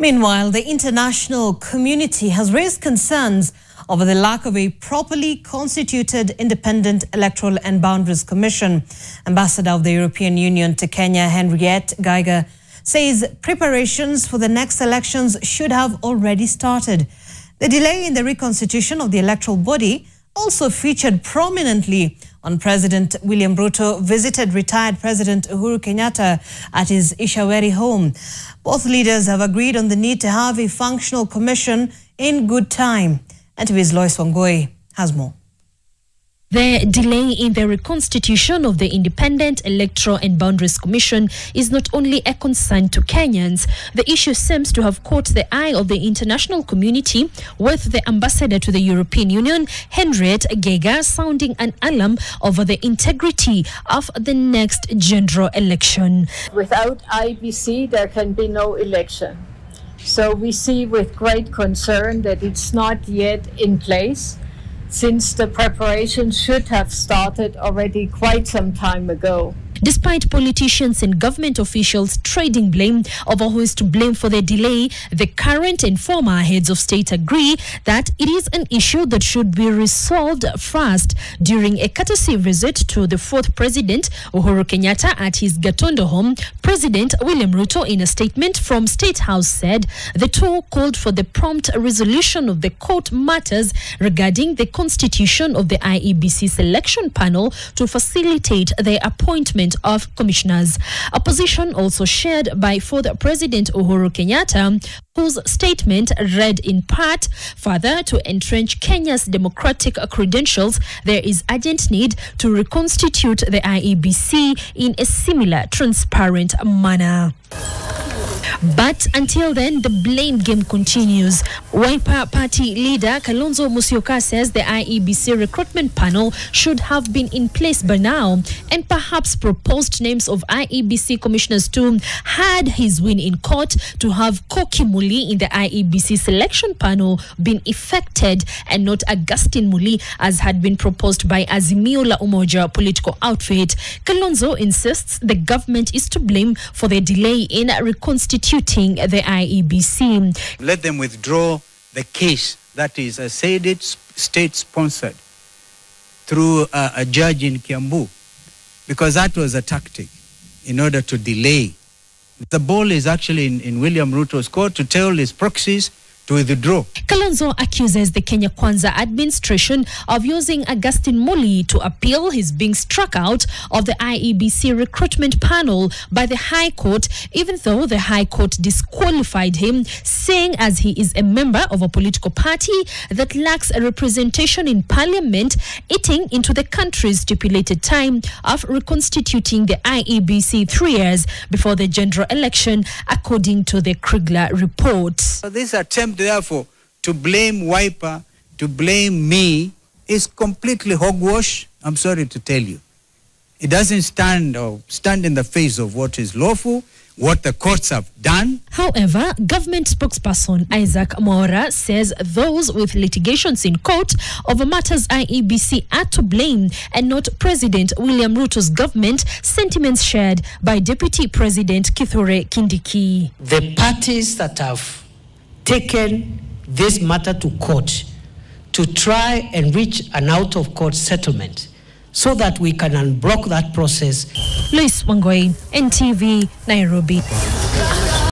Meanwhile, the international community has raised concerns over the lack of a properly constituted independent Electoral and Boundaries Commission. Ambassador of the European Union to Kenya, Henriette Geiger, says preparations for the next elections should have already started. The delay in the reconstitution of the electoral body also featured prominently when President William Ruto visited retired President Uhuru Kenyatta at his Ishaweri home. Both leaders have agreed on the need to have a functional commission in good time. NTV's Lois Wangoi has more. The delay in the reconstitution of the Independent Electoral and Boundaries Commission is not only a concern to Kenyans. The issue seems to have caught the eye of the international community, with the ambassador to the European Union, Henriette Geiger, sounding an alarm over the integrity of the next general election. Without IEBC, there can be no election. So we see with great concern that it's not yet in place, since the preparation should have started already quite some time ago. Despite politicians and government officials trading blame over who is to blame for the delay, the current and former heads of state agree that it is an issue that should be resolved fast. During a courtesy visit to the fourth president, Uhuru Kenyatta, at his Gatondo home, President William Ruto, in a statement from State House, said the two called for the prompt resolution of the court matters regarding the constitution of the IEBC selection panel to facilitate the appointment of commissioners. A position also shared by former President Uhuru Kenyatta, whose statement read in part, further to entrench Kenya's democratic credentials, there is urgent need to reconstitute the IEBC in a similar transparent manner. But until then, the blame game continues. Wiper Party leader Kalonzo Musyoka says the IEBC recruitment panel should have been in place by now, and perhaps proposed names of IEBC commissioners too, had his win in court to have Koki Muli in the IEBC selection panel been effected and not Augustine Muli as had been proposed by Azimio la Umoja political outfit. Kalonzo insists the government is to blame for the delay in reconstituting the IEBC. Let them withdraw the case that is, I said it, state-sponsored through a judge in Kiambu, because that was a tactic in order to delay. The ball is actually in William Ruto's court to tell his proxies to withdraw. Kalonzo accuses the Kenya Kwanza administration of using Augustine Muli to appeal his being struck out of the IEBC recruitment panel by the High Court, even though the High Court disqualified him, saying as he is a member of a political party that lacks a representation in parliament, eating into the country's stipulated time of reconstituting the IEBC 3 years before the general election, according to the Kriegler report. So this attempt, therefore, to blame Wiper, to blame me, is completely hogwash. I'm sorry to tell you. It doesn't stand in the face of what is lawful, what the courts have done. However, government spokesperson Isaac Mwaura says those with litigations in court over matters IEBC are to blame and not President William Ruto's government, sentiments shared by Deputy President Kithure Kindiki. The parties that have taken this matter to court to try and reach an out-of-court settlement so that we can unblock that process. Lois Wangoi, NTV, Nairobi.